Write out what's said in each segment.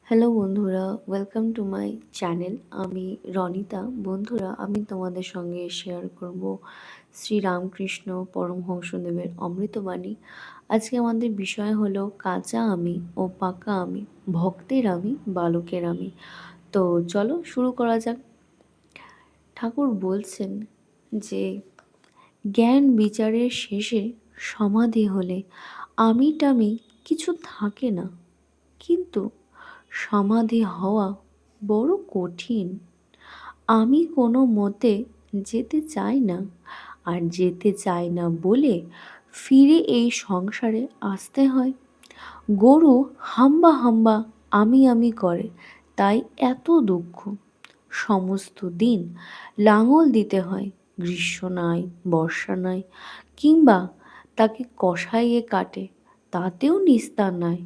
Hello বন্ধুরা, welcome to my channel. আমি রনিতা। বন্ধুরা, আমি তোমাদের সঙ্গে শেয়ার করব শ্রীরামকৃষ্ণ পরমহংসদেবের অমৃতবাণী। আজকে আমাদের বিষয় হলো কাঁচা আমি ও পাকা আমি, ভক্তের আমি, বালকের আমি। তো চলো শুরু করা যাক। ঠাকুর বলছেন যে জ্ঞান বিচারের শেষে সমাধি হলে আমিটামি কিছু থাকে না, কিন্তু সমাধি হওয়া বড় কঠিন। আমি কোনো মতে যেতে চাই না, আর যেতে চাই না বলে ফিরে এই সংসারে আসতে হয়। গরু হাম্বা হাম্বা আমি আমি করে, তাই এত দুঃখ। সমস্ত দিন লাঙল দিতে হয়, গ্রীষ্ম নাই, বর্ষা নাই, কিংবা তাকে কষাইয়ে কাটে, তাতেও নিস্তার নাই।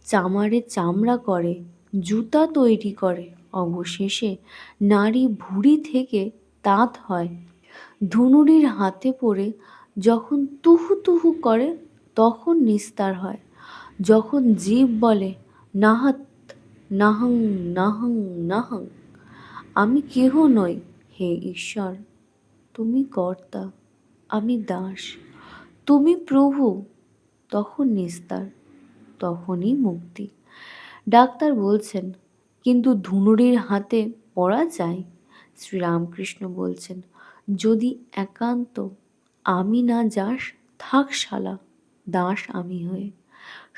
চামারে চামড়া করে, জুতা তৈরি করে, অবশেষে নারী ভুঁড়ি থেকে তাঁত হয়। ধুনুরির হাতে পড়ে যখন তুহু তুহু করে, তখন নিস্তার হয়। যখন জীব বলে নাহাত নাহং নাহং নাহং, আমি কেহ নই, হে ঈশ্বর, তুমি কর্তা, আমি দাস, তুমি প্রভু, তখন নিস্তার, তখনই মুক্তি। ডাক্তার বলছেন, কিন্তু ধুনুরির হাতে পড়া যায়? শ্রীরামকৃষ্ণ বলছেন, যদি একান্ত আমি না যাস, থাক শালা দাস আমি হয়ে।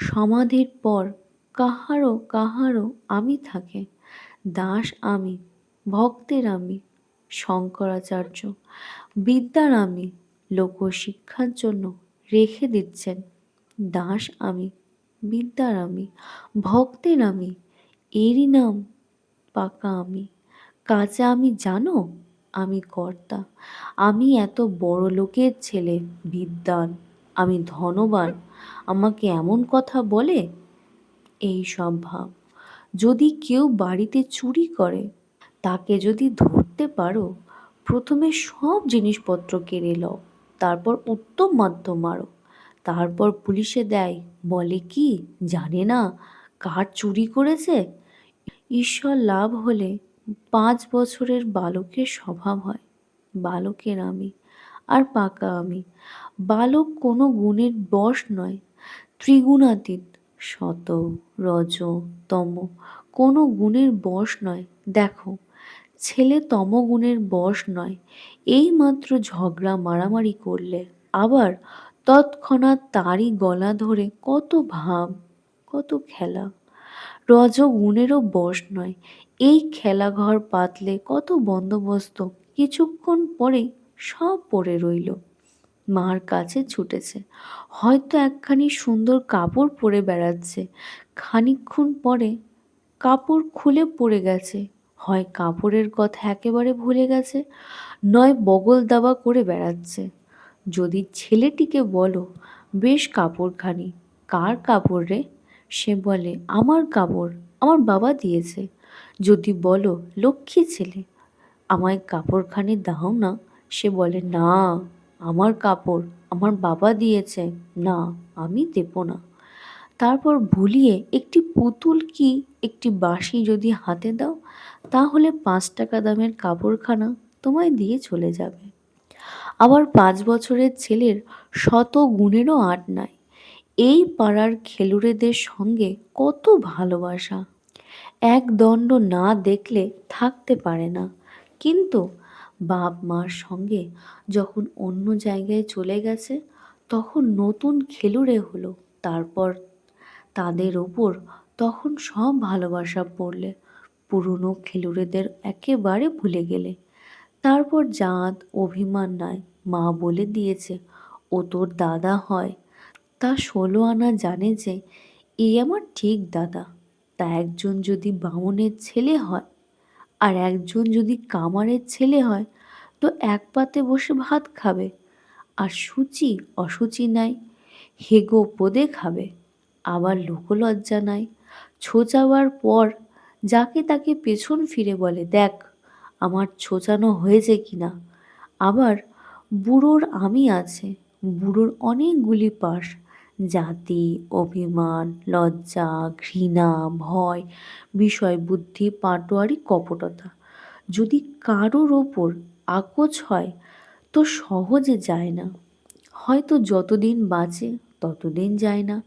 সমাধির পর কাহারও কাহারও আমি থাকে, দাস আমি, ভক্তের আমি। শঙ্করাচার্য বিদ্যার আমি লোকশিক্ষার জন্য রেখে দিচ্ছেন, দাস আমি, বিদ্যার আমি, ভক্তের আমি, এরই নাম পাকা আমি। কাজে আমি জানো, আমি কর্তা, আমি এত বড় লোকের ছেলে, বিদ্বান, আমি ধনবান, আমাকে এমন কথা বলে? এই সব ভাব। যদি কেউ বাড়িতে চুরি করে, তাকে যদি ধরতে পারো, প্রথমে সব জিনিসপত্র কেড়ে লও, তারপর উত্তম মাধ্যম মারো, তারপর পুলিশে দেয়, বলে কি জানে না কার চুরি করেছে। ঈশ্বর লাভ হলে 5 বছরের বালকের স্বভাব হয়। বালকের আমি আর পাকা আমি। বালক কোনো গুণের বশ নয়, ত্রিগুণাতীত, শত রজ তম, কোনো গুণের বশ নয়। দেখো, ছেলে তমগুণের বশ নয়, এইমাত্র ঝগড়া মারামারি করলে আবার তৎক্ষণাৎ তারই গলা ধরে কত ভাব, কত খেলা। রজগুণেরও বশ নয়, এই খেলাঘর পাতলে কত বন্দোবস্ত, কিছুক্ষণ পরেই সব পড়ে রইল। মার কাছে ছুটেছে, হয়তো একখানি সুন্দর কাপড় পরে বেড়াচ্ছে, খানিকক্ষণ পরে কাপড় খুলে পড়ে গেছে, হয় কাপড়ের কথা একেবারে ভুলে গেছে, নয় বগল দাবা করে বেড়াচ্ছে। যদি ছেলেটিকে বলো, বেশ কাপড়খানি, কার কাপড় রে? সে বলে, আমার কাপড়, আমার বাবা দিয়েছে। যদি বলো, লক্ষ্মী ছেলে, আমায় কাপড়খানি দাও না, সে বলে, না, আমার কাপড়, আমার বাবা দিয়েছে, না, আমি দেব না। তারপর ভুলিয়ে একটি পুতুল কি একটি বাঁশি যদি হাতে দাও, তাহলে 5 টাকা দামের কাপড়খানা তোমায় দিয়ে চলে যাবে। আবার 5 বছরের ছেলের শত গুণেরও আট নাই। এই পাড়ার খেলুড়েদের সঙ্গে কত ভালোবাসা, এক দণ্ড না দেখলে থাকতে পারে না। কিন্তু বাপ মার সঙ্গে যখন অন্য জায়গায় চলে গেছে, তখন নতুন খেলুড়ে হলো, তারপর তাদের ওপর তখন সব ভালোবাসা পড়লে, পুরনো খেলুড়েদের একেবারে ভুলে গেলে। তারপর জাত অভিমান নাই, মা বলে দিয়েছে, ও তোর দাদা হয়। তা 16 আনা জানে যে এই আমার ঠিক দাদা। তা একজন যদি বামুনের ছেলে হয়, আর একজন যদি কামারের ছেলে হয়, তো এক পাতে বসে ভাত খাবে, আর সূচি অসুচি নাই, হেগো পদে খাবে। আবার লোকলজ্জা নাই, ছোচাবার পর যাকে তাকে পেছন ফিরে বলে, দেখ আমার ছোচানো হয়েছে কিনা। আবার বুড়োর আমি আছে, বুড়োর অনেকগুলি পাশ, জাতি, অভিমান, লজ্জা, ঘৃণা, ভয়, বিষয় বুদ্ধি, পাটোয়ারি, কপটতা যদি কারোর ওপর আকোচ হয় তো সহজে যায় না। হয়তো যতদিন বাঁচে ততদিন যায় না।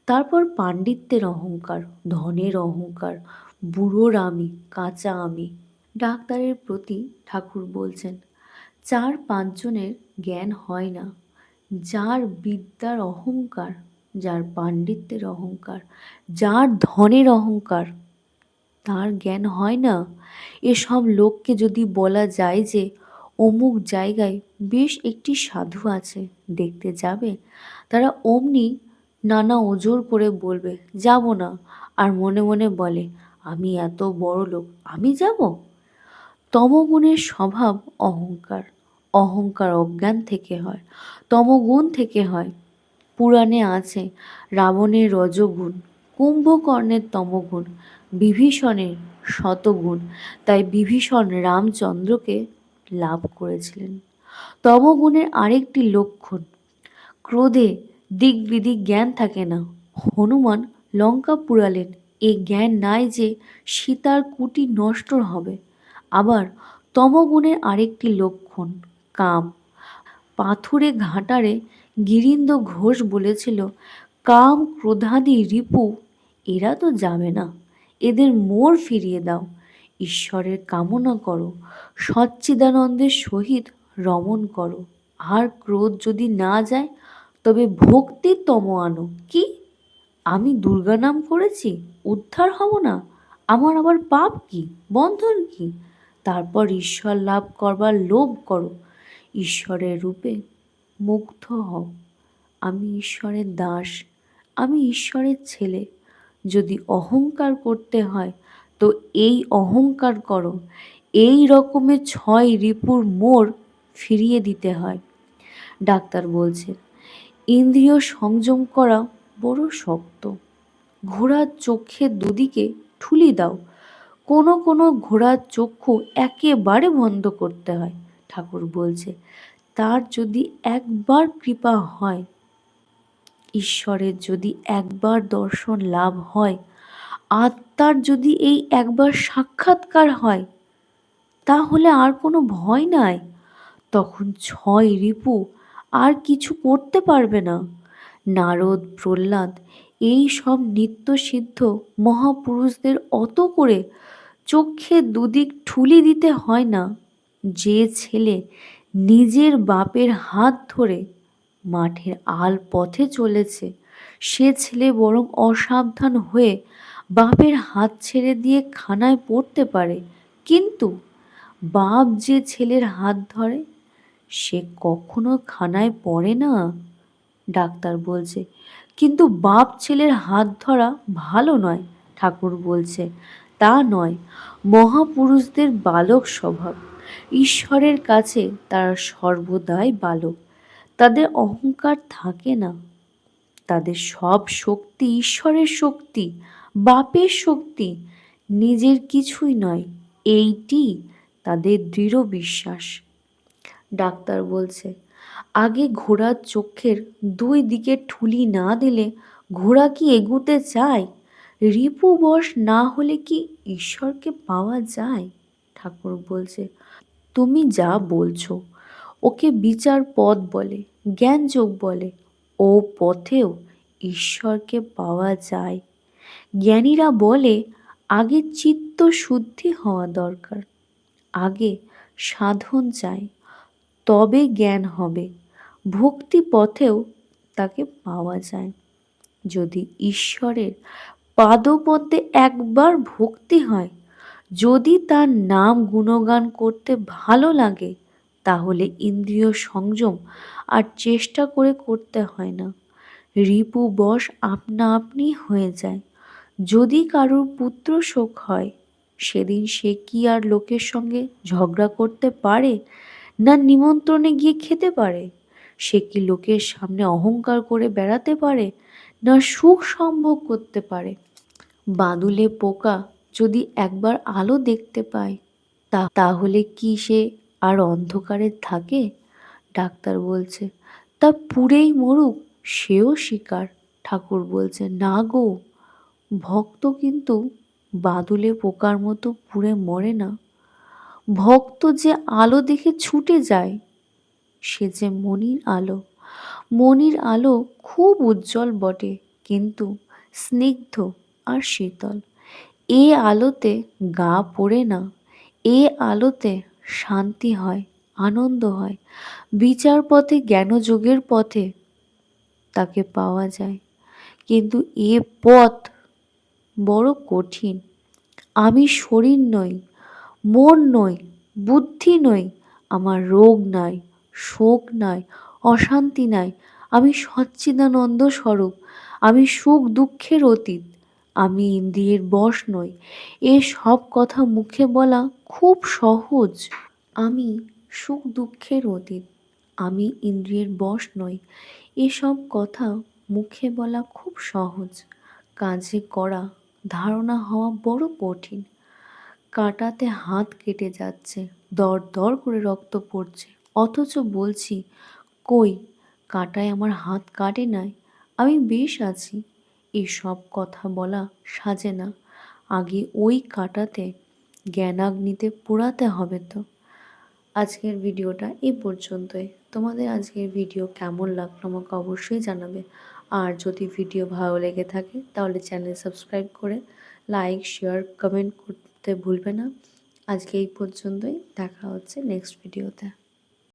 তারপর পাণ্ডিত্যের অহংকার, ধনের অহংকার, বুড়োর আমি, কাঁচা আমি। ডাক্তারের প্রতি ঠাকুর বলছেন, 4-5 জনের জ্ঞান হয় না। যার বিদ্যার অহংকার, যার পাণ্ডিত্যের অহংকার, যার ধনের অহংকার, তার জ্ঞান হয় না। এসব লোককে যদি বলা যায় যে অমুক জায়গায় বেশ একটি সাধু আছে, দেখতে যাবে, তারা অমনি নানা ওজর করে বলবে যাব না, আর মনে মনে বলে আমি এত বড় লোক, আমি যাব। তমগুণের স্বভাব অহংকার। অহংকার অজ্ঞান থেকে হয়, তমগুণ থেকে হয়। পুরাণে আছে রাবণের রজগুণ, কুম্ভকর্ণের তমগুণ, বিভীষণের শতগুণ। তাই বিভীষণ রামচন্দ্রকে লাভ করেছিলেন। তমগুণের আরেকটি লক্ষণ, ক্রোধে দিক বিদিক জ্ঞান থাকে না। হনুমান লঙ্কা পুড়ালেন, এ জ্ঞান নাই যে সীতার কুটি নষ্ট হবে। আবার তমগুণের আরেকটি লক্ষণ কাম। পাথুরে ঘাটারে গিরীন্দ্র ঘোষ বলেছিল, কাম ক্রোধাদি রিপু এরা তো যাবে না, এদের মোড় ফিরিয়ে দাও, ঈশ্বরের কামনা করো, সচ্চিদানন্দের সহিত রমণ করো। আর ক্রোধ যদি না যায় তবে ভক্তির তম আনো। কি, আমি দুর্গা নাম করেছি, উদ্ধার হব না? আমার আবার পাপ কি, বন্ধন কি? তারপর ঈশ্বর লাভ করবার লোভ করো, ঈশ্বরের রূপে মুগ্ধ হও। আমি ঈশ্বরের দাস, আমি ঈশ্বরের ছেলে। যদি অহংকার করতে হয় তো এই অহংকার করো। এই রকমের 6 রিপুর মোড় ফিরিয়ে দিতে হয়। ডাক্তার বলছে, ইন্দ্রিয় সংযম করা বড় শক্ত। ঘোড়ার চোখের দুদিকে ঠুলি দাও। কোনো কোনো ঘোড়ার চক্ষু একেবারে বন্ধ করতে হয়। ঠাকুর বলছে, তার যদি একবার কৃপা হয়, ঈশ্বরের যদি একবার দর্শন লাভ হয়, আত্মার যদি এই একবার সাক্ষাৎকার হয়, তাহলে আর কোনো ভয় নাই। তখন 6 রিপু আর কিছু করতে পারবে না। নারদ, প্রহ্লাদ এই সব নিত্যসিদ্ধ মহাপুরুষদের অত করে চোখে দুদিক ঠুলি দিতে হয় না। যে ছেলে নিজের বাপের হাত ধরে মাঠের আল পথে চলেছে, সে ছেলে বরং অসাবধান হয়ে বাপের হাত ছেড়ে দিয়ে খানায় পড়তে পারে, কিন্তু বাপ যে ছেলের হাত ধরে সে কখনো খানায় পড়ে না। ডাক্তার বলছে, কিন্তু বাপ ছেলের হাত ধরা ভালো নয়। ঠাকুর বলছে, তা নয়, মহাপুরুষদের বালক স্বভাব। ঈশ্বরের কাছে তারা সর্বদাই বালক। তাদের অহংকার থাকে না। তাদের সব শক্তি ঈশ্বরের শক্তি, বাপের শক্তি, নিজের কিছুই নয়। এইটি তাদের দৃঢ় বিশ্বাস। ডাক্তার বলছে, আগে ঘোড়ার চোখের 2 দিকে ঠুলি না দিলে ঘোড়া কি এগুতে চায়? রিপু বশ না হলে কি ঈশ্বরকে পাওয়া যায়? ঠাকুর বলছে, তুমি যা বলছো ওকে বিচার পথ বলে, জ্ঞান যোগ বলে। ও পথেও ঈশ্বরকে পাওয়া যায়। জ্ঞানীরা বলে আগে চিত্ত শুদ্ধি হওয়া দরকার, আগে সাধন চাই, তবে জ্ঞান হবে। ভক্তি পথেও তাকে পাওয়া যায়। যদি ঈশ্বরের পাদপদ্মে একবার ভক্তি হয়, যদি তার নাম গুণগান করতে ভালো লাগে, তাহলে ইন্দ্রিয় সংযম আর চেষ্টা করে করতে হয় না। রিপু বশ আপনা আপনি হয়ে যায়। যদি কারোর পুত্র শোক হয়, সেদিন সে কি আর লোকের সঙ্গে ঝগড়া করতে পারে, না নিমন্ত্রণে গিয়ে খেতে পারে? সে কি লোকের সামনে অহংকার করে বেড়াতে পারে, না সুখ সম্ভোগ করতে পারে? বাদুলে পোকা যদি একবার আলো দেখতে পায়, তাহলে কি সে আর অন্ধকারে থাকে? ডাক্তার বলছে, তা পুড়েই মরুক, সেও শিকার। ঠাকুর বলছে, না গো, ভক্ত কিন্তু বাদুলে পোকার মতো পুড়ে মরে না। ভক্ত যে আলো দেখে ছুটে যায়, সে যে মনির আলো। মনির আলো খুব উজ্জ্বল বটে, কিন্তু স্নিগ্ধ আর শীতল। এ আলোতে গা পোড়ে না, এ আলোতে শান্তি হয়, আনন্দ হয়। বিচার পথে, জ্ঞানযোগের পথে তাকে পাওয়া যায়। কিন্তু এ পথ বড় কঠিন। আমি শরীর নই, মন নই, বুদ্ধি নই, আমার রোগ নাই, শোক নাই, অশান্তি নাই। আমি সচ্চিদানন্দ স্বরূপ, আমি সুখ দুঃখের অতীত, আমি ইন্দ্রিয়ের বশ নই। এ সব কথা মুখে বলা খুব সহজ। আমি সুখ দুঃখের অতীত, আমি ইন্দ্রিয়ের বশ নই, এসব কথা মুখে বলা খুব সহজ, কাজে করা, ধারণা হওয়া বড় কঠিন। কাটাতে হাত কেটে যাচ্ছে, দর দর করে রক্ত পড়ছে, অথচ বলছি, কই, কাটায় আমার হাত কাটে নাই, আমি বেশ আছি। এসব কথা বলা সাজে না। আগে ওই কাটাতে জ্ঞানাগ্নিতে পোড়াতে হবে তো। আজকের ভিডিওটা এই পর্যন্তই। তোমাদের আজকের ভিডিও কেমন লাগলো আমাকে অবশ্যই জানাবে। আর যদি ভিডিও ভালো লেগে থাকে তাহলে চ্যানেল সাবস্ক্রাইব করে লাইক, শেয়ার, কমেন্ট করতে ভুলবে না। আজকে এই পর্যন্তই, দেখা হচ্ছে নেক্সট ভিডিওতে।